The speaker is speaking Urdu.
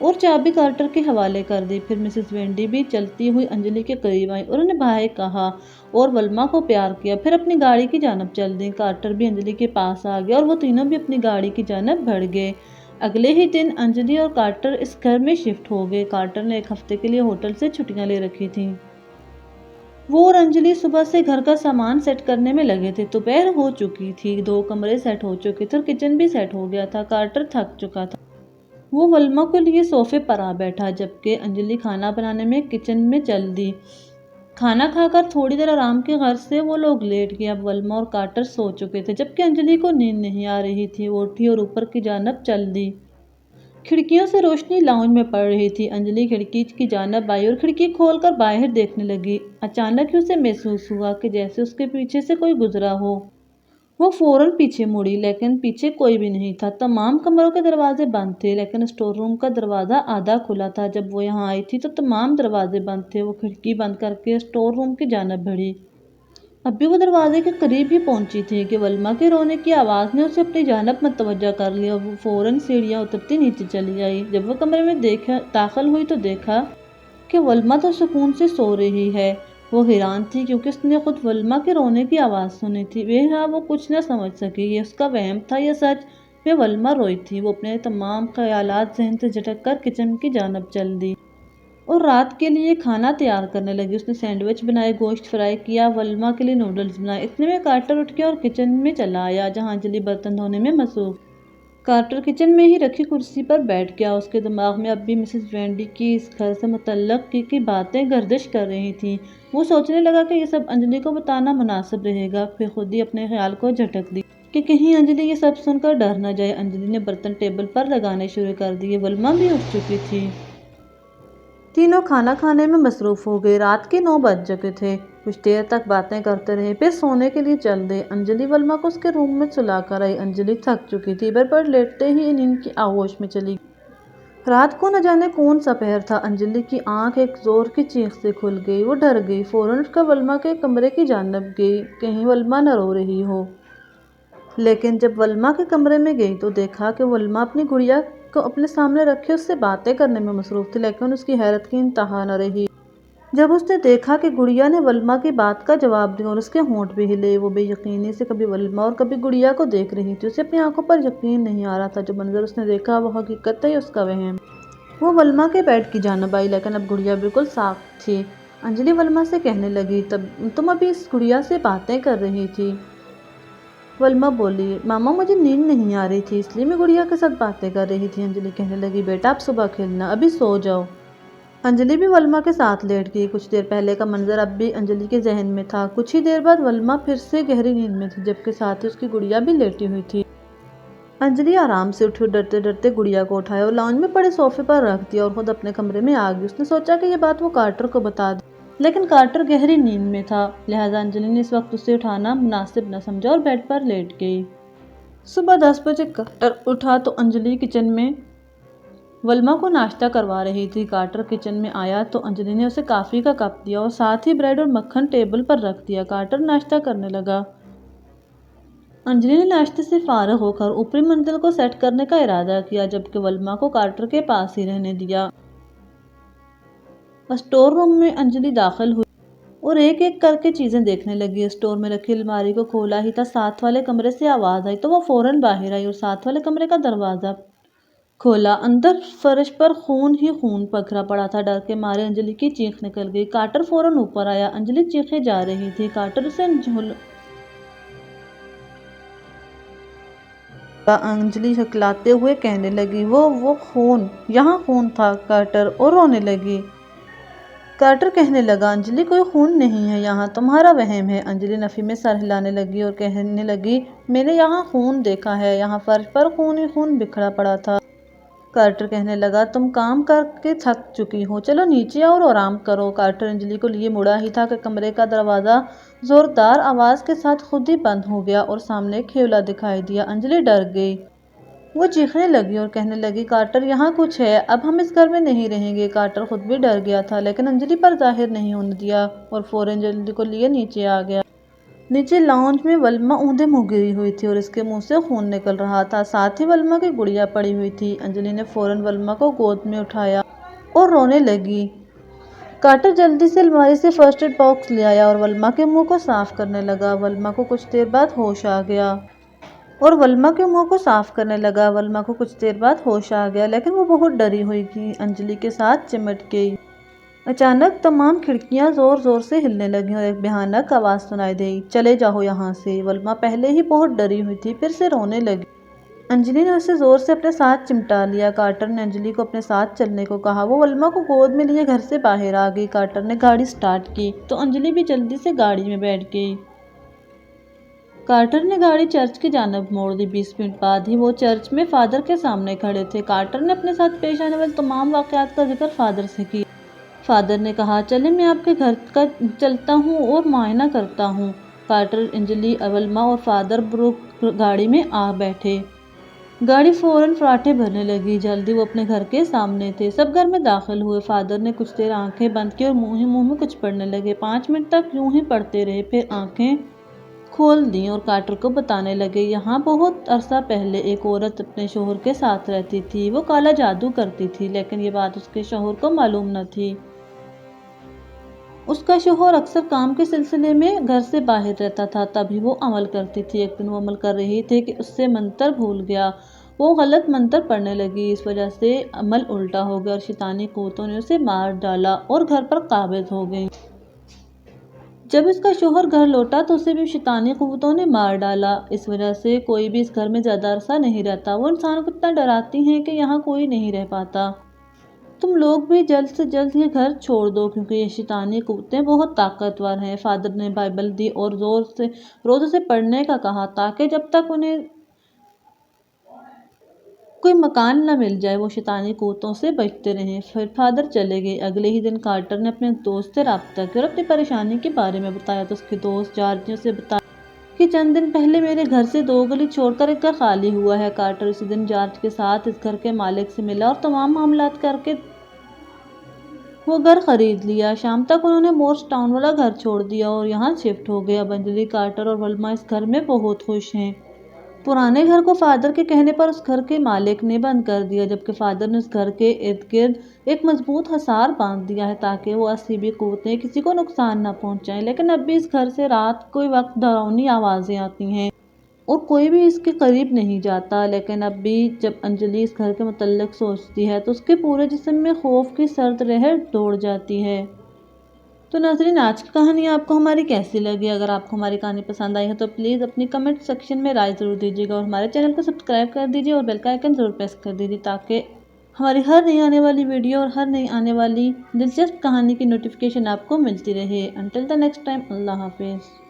اور چابی کارٹر کے حوالے کر دی۔ پھر مسز وینڈی بھی چلتی ہوئی انجلی کے قریب آئیں اور انہیں بھائی کہا اور ولما کو پیار کیا، پھر اپنی گاڑی کی جانب چل دیں۔ کارٹر بھی انجلی کے پاس آ گیا اور وہ تینوں بھی اپنی گاڑی کی جانب بڑھ گئے۔ اگلے ہی دن انجلی اور کارٹر اس گھر میں شفٹ ہو گئے۔ کارٹر نے 1 ہفتے کے لیے ہوٹل سے چھٹیاں لے رکھی تھیں۔ وہ اور انجلی صبح سے گھر کا سامان سیٹ کرنے میں لگے تھے۔ دوپہر ہو چکی تھی، 2 کمرے سیٹ ہو چکے تھے اور کچن بھی سیٹ ہو گیا تھا۔ کارٹر تھک چکا تھا۔ وہ ولما کے لیے صوفے پر آ بیٹھا جبکہ انجلی کھانا بنانے میں کچن میں چل دی۔ کھانا کھا کر تھوڑی دیر آرام کی غرض سے وہ لوگ لیٹ گئے۔ اب ولما اور کارٹر سو چکے تھے جبکہ انجلی کو نیند نہیں آ رہی تھی۔ وہ اٹھی اور اوپر کی جانب چل دی۔ کھڑکیوں سے روشنی لاؤنج میں پڑ رہی تھی۔ انجلی کھڑکی کی جانب آئی اور کھڑکی کھول کر باہر دیکھنے لگی۔ اچانک ہی اسے محسوس ہوا کہ جیسے اس کے پیچھے سے کوئی گزرا ہو۔ وہ فوراً پیچھے مڑی لیکن پیچھے کوئی بھی نہیں تھا۔ تمام کمروں کے دروازے بند تھے لیکن اسٹور روم کا دروازہ آدھا کھلا تھا۔ جب وہ یہاں آئی تھی تو تمام دروازے بند تھے۔ وہ کھڑکی بند کر کے اسٹور روم کی جانب بڑھی۔ ابھی وہ دروازے کے قریب ہی پہنچی تھی کہ ولما کے رونے کی آواز نے اسے اپنی جانب متوجہ کر لیا اور وہ فوراً سیڑھیاں اترتی نیچے چلی آئی۔ جب وہ کمرے میں داخل ہوئی تو دیکھا کہ ولما تو سکون سے سو رہی ہے۔ وہ حیران تھی کیونکہ اس نے خود ولما کے رونے کی آواز سنی تھی۔ بہرحال وہ کچھ نہ سمجھ سکی، یہ اس کا وہم تھا یا سچ میں ولما روئی تھی۔ وہ اپنے تمام خیالات ذہن سے جھٹک کر کچن کی جانب چل دی اور رات کے لیے کھانا تیار کرنے لگی۔ اس نے سینڈوچ بنائے، گوشت فرائی کیا، ولما کے لیے نوڈلز بنائے۔ اتنے میں کارٹر اٹھ گیا اور کچن میں چلا آیا جہاں انجلی برتن دھونے میں مصروف۔ کارٹر کچن میں ہی رکھی کرسی پر بیٹھ گیا۔ اس کے دماغ میں اب بھی مسز وینڈی کی اس گھر سے متعلق کی باتیں گردش کر رہی تھیں۔ وہ سوچنے لگا کہ یہ سب انجلی کو بتانا مناسب رہے گا، پھر خود ہی اپنے خیال کو جھٹک دی کہ کہیں انجلی یہ سب سن کر ڈر نہ جائے۔ انجلی نے برتن ٹیبل پر لگانے شروع کر دیے۔ ولما بھی اٹھ چکی تھی۔ تینوں کھانا کھانے میں مصروف ہو گئے۔ رات کے 9 بج چکے تھے۔ کچھ دیر تک باتیں کرتے رہے، پھر سونے کے لیے چل دے۔ انجلی ولما کو اس کے روم میں سلا کر آئی۔ انجلی تھک چکی تھی، بیڈ پر لیٹتے ہی نیند کی آغوش میں چلی گئی۔ رات کو نہ جانے کون سا پہر تھا۔ انجلی کی آنکھ ایک زور کی چیخ سے کھل گئی۔ وہ ڈر گئی، فوراً اٹھ کر ولما کے کمرے کی جانب گئی، کہیں ولما نہ رو رہی ہو۔ لیکن جب ولما کے کمرے میں گئی تو دیکھا کہ ولما اپنی گڑیا کو اپنے سامنے رکھے اس سے باتیں کرنے میں مصروف تھی، لیکن اس کی حیرت کی انتہا نہ رہی جب اس نے دیکھا کہ گڑیا نے ولما کی بات کا جواب دیا اور اس کے ہونٹ بھی ہلے۔ وہ بے یقینی سے کبھی ولما اور کبھی گڑیا کو دیکھ رہی تھی۔ اسے اپنی آنکھوں پر یقین نہیں آ رہا تھا۔ جو منظر اس نے دیکھا وہ حقیقت ہے یا اس کا وہم؟ وہ ولما کے بیڈ کی جانب آئی لیکن اب گڑیا بالکل صاف تھی۔ انجلی ولما سے کہنے لگی، تم ابھی اس گڑیا سے باتیں کر رہی تھی؟ ولما بولی، ماما مجھے نیند نہیں آ رہی تھی اس لیے میں گڑیا کے ساتھ باتیں کر رہی تھی۔ انجلی کہنے لگی، بیٹا اب صبح کھیلنا، ابھی سو جاؤ۔ انجلی بھی ولما کے ساتھ لیٹ گئی۔ کچھ دیر پہلے کا منظر اب بھی انجلی کے ذہن میں تھا۔ کچھ ہی دیر بعد ولما پھر سے گہری نیند میں تھی جبکہ ساتھ ہی اس کی گڑیا بھی لیٹی ہوئی تھی۔ انجلی آرام سے اٹھی اور ڈرتے ڈرتے گڑیا کو اٹھایا اور لاؤنج میں پڑے صوفے پر رکھ دیا اور خود اپنے کمرے میں آ گئی۔ اس نے سوچا کہ یہ بات وہ کارٹر کو بتا دے لیکن کارٹر گہری نیند میں تھا، لہٰذا انجلی نے اس وقت اسے اٹھانا مناسب نہ سمجھا اور بیڈ پر لیٹ گئی۔ صبح 10 بجے کارٹر اٹھا تو انجلی کچن میں ولما کو ناشتہ کروا رہی تھی۔ کارٹر کچن میں آیا تو انجلی نے اسے کافی کا کپ دیا اور ساتھ ہی بریڈ اور مکھن ٹیبل پر رکھ دیا۔ کارٹر ناشتہ کرنے لگا۔ انجلی نے ناشتے سے فارغ ہو کر اوپری منزل کو سیٹ کرنے کا ارادہ کیا جبکہ ولما کو کارٹر کے پاس ہی رہنے دیا۔ اسٹور روم میں انجلی داخل ہوئی اور ایک ایک کر کے چیزیں دیکھنے لگی۔ اسٹور میں رکھی الماری کو کھولا ہی تھا، ساتھ والے کمرے سے آواز آئی تو وہ فوراً باہر آئی اور ساتھ والے کمرے کا دروازہ کھولا۔ اندر فرش پر خون ہی خون بکھرا پڑا تھا۔ ڈر کے مارے انجلی کی چیخ نکل گئی۔ کارٹر فوراً اوپر آیا۔ انجلی چیخے جا رہی تھی۔ کارٹر اسے انجلی ہکلاتے ہوئے کہنے لگی، وہ خون، یہاں خون تھا کارٹر، اور رونے لگی۔ کارٹر کہنے لگا، انجلی کوئی خون نہیں ہے یہاں، تمہارا وہم ہے۔ انجلی نفی میں سر ہلانے لگی اور کہنے لگی، میں نے یہاں خون دیکھا ہے، یہاں فرش پر خون ہی خون بکھرا پڑا تھا۔ کارٹر کہنے لگا، تم کام کر کے تھک چکی ہو، چلو نیچے آؤ اور آرام کرو۔ کارٹر انجلی کو لیے مڑا ہی تھا کہ کمرے کا دروازہ زوردار آواز کے ساتھ خود ہی بند ہو گیا اور سامنے ایک کھیولا دکھائی دیا۔ انجلی ڈر گئی۔ وہ چیخنے لگی اور کہنے لگی، کارٹر یہاں کچھ ہے، اب ہم اس گھر میں نہیں رہیں گے۔ کارٹر خود بھی ڈر گیا تھا لیکن انجلی پر ظاہر نہیں ہونے دیا اور فوراً انجلی کو لیے نیچے آ گیا۔ نیچے لاؤنج میں ولما اونھے منہ گری ہوئی تھی اور اس کے منہ سے خون نکل رہا تھا، ساتھ ہی ولما کی گڑیا پڑی ہوئی تھی۔ انجلی نے فوراً ولما کو گود میں اٹھایا اور رونے لگی۔ کارٹر جلدی سے الماری سے فرسٹ ایڈ باکس لے آیا اور ولما کے منہ کو صاف کرنے لگا۔ ولما کو کچھ دیر بعد ہوش آ گیا لیکن وہ بہت ڈری ہوئی تھی، انجلی کے ساتھ چمٹ گئی۔ اچانک تمام کھڑکیاں زور زور سے ہلنے لگیں اور ایک بھیانک آواز سنائی دی، چلے جاؤ یہاں سے۔ ولما پہلے ہی بہت ڈری ہوئی تھی، پھر سے رونے لگی۔ انجلی نے اسے زور سے اپنے ساتھ چمٹا لیا۔ کارٹر نے انجلی کو اپنے ساتھ چلنے کو کہا۔ وہ ولما کو گود میں لیے گھر سے باہر آ گئی۔ کارٹر نے گاڑی سٹارٹ کی تو انجلی بھی جلدی سے گاڑی میں بیٹھ گئی۔ کارٹر نے گاڑی چرچ کی جانب موڑ دی۔ 20 منٹ بعد ہی وہ چرچ میں فادر کے سامنے کھڑے تھے۔ کارٹر نے اپنے ساتھ پیش آنے والے تمام واقعات کا ذکر فادر سے کیا۔ فادر نے کہا، چلیں میں آپ کے گھر کا چلتا ہوں اور معائنہ کرتا ہوں۔ کارٹر، انجلی، ولما اور فادر بروک گاڑی میں آ بیٹھے۔ گاڑی فوراً فراٹے بھرنے لگی۔ جلدی وہ اپنے گھر کے سامنے تھے۔ سب گھر میں داخل ہوئے۔ فادر نے کچھ دیر آنکھیں بند کی اور منہ ہی منہ میں کچھ پڑھنے لگے۔ 5 منٹ تک یوں ہی پڑھتے رہے، پھر آنکھیں کھول دیں اور کارٹر کو بتانے لگے، یہاں بہت عرصہ پہلے ایک عورت اپنے شوہر کے ساتھ رہتی تھی۔ وہ کالا جادو کرتی تھی، لیکن یہ بات اس کے شوہر کو معلوم نہ تھی۔ اس کا شوہر اکثر کام کے سلسلے میں گھر سے باہر رہتا تھا، تبھی وہ عمل کرتی تھی۔ ایک دن وہ عمل کر رہی تھی کہ اس سے منتر بھول گیا۔ وہ غلط منتر پڑھنے لگی، اس وجہ سے عمل الٹا ہو گیا اور شیطانی قوتوں نے اسے مار ڈالا اور گھر پر قابض ہو گئیں۔ جب اس کا شوہر گھر لوٹا تو اسے بھی شیطانی قوتوں نے مار ڈالا۔ اس وجہ سے کوئی بھی اس گھر میں زیادہ عرصہ نہیں رہتا۔ وہ انسانوں کو اتنا ڈراتی ہیں کہ یہاں کوئی نہیں رہ پاتا۔ تم لوگ بھی جلد سے جلد یہ گھر چھوڑ دو کیونکہ یہ شیطانی قوتیں بہت طاقتور ہیں۔ فادر نے بائبل دی اور روز اسے پڑھنے کا کہا تاکہ جب تک انہیں کوئی مکان نہ مل جائے وہ شیطانی قوتوں سے بچتے رہیں۔ پھر فادر چلے گئے۔ اگلے ہی دن کارٹر نے اپنے دوست سے رابطہ کیا اور اپنی پریشانی کے بارے میں بتایا تو اس کے دوست جارج نے اسے بتایا کہ چند دن پہلے میرے گھر سے 2 گلی چھوڑ کر ایک گھر خالی ہوا ہے۔ کارٹر اسی دن جارج کے ساتھ اس گھر کے مالک سے ملا اور تمام معاملات کر کے وہ گھر خرید لیا۔ شام تک انہوں نے مورس ٹاؤن والا گھر چھوڑ دیا اور یہاں شفٹ ہو گئے۔ اب انجلی، کارٹر اور ولما اس گھر میں بہت خوش ہیں۔ پرانے گھر کو فادر کے کہنے پر اس گھر کے مالک نے بند کر دیا، جبکہ فادر نے اس گھر کے ارد گرد ایک مضبوط حصار باندھ دیا ہے تاکہ وہ اصیبی قوتیں کسی کو نقصان نہ پہنچائیں۔ لیکن اب بھی اس گھر سے رات کے وقت ڈراؤنی آوازیں آتی ہیں اور کوئی بھی اس کے قریب نہیں جاتا۔ لیکن اب بھی جب انجلی اس گھر کے متعلق سوچتی ہے تو اس کے پورے جسم میں خوف کی سرد لہر دوڑ جاتی ہے۔ تو ناظرین، آج کی کہانی آپ کو ہماری کیسی لگی؟ اگر آپ کو ہماری کہانی پسند آئی ہے تو پلیز اپنی کمنٹ سیکشن میں رائے ضرور دیجیے گا اور ہمارے چینل کو سبسکرائب کر دیجیے اور بیل کا آئیکن ضرور پریس کر دیجیے تاکہ ہماری ہر نئی آنے والی ویڈیو اور ہر نئی آنے والی دلچسپ کہانی کی نوٹیفیکیشن آپ کو ملتی رہے۔ انٹل دی نیکسٹ ٹائم، اللہ حافظ۔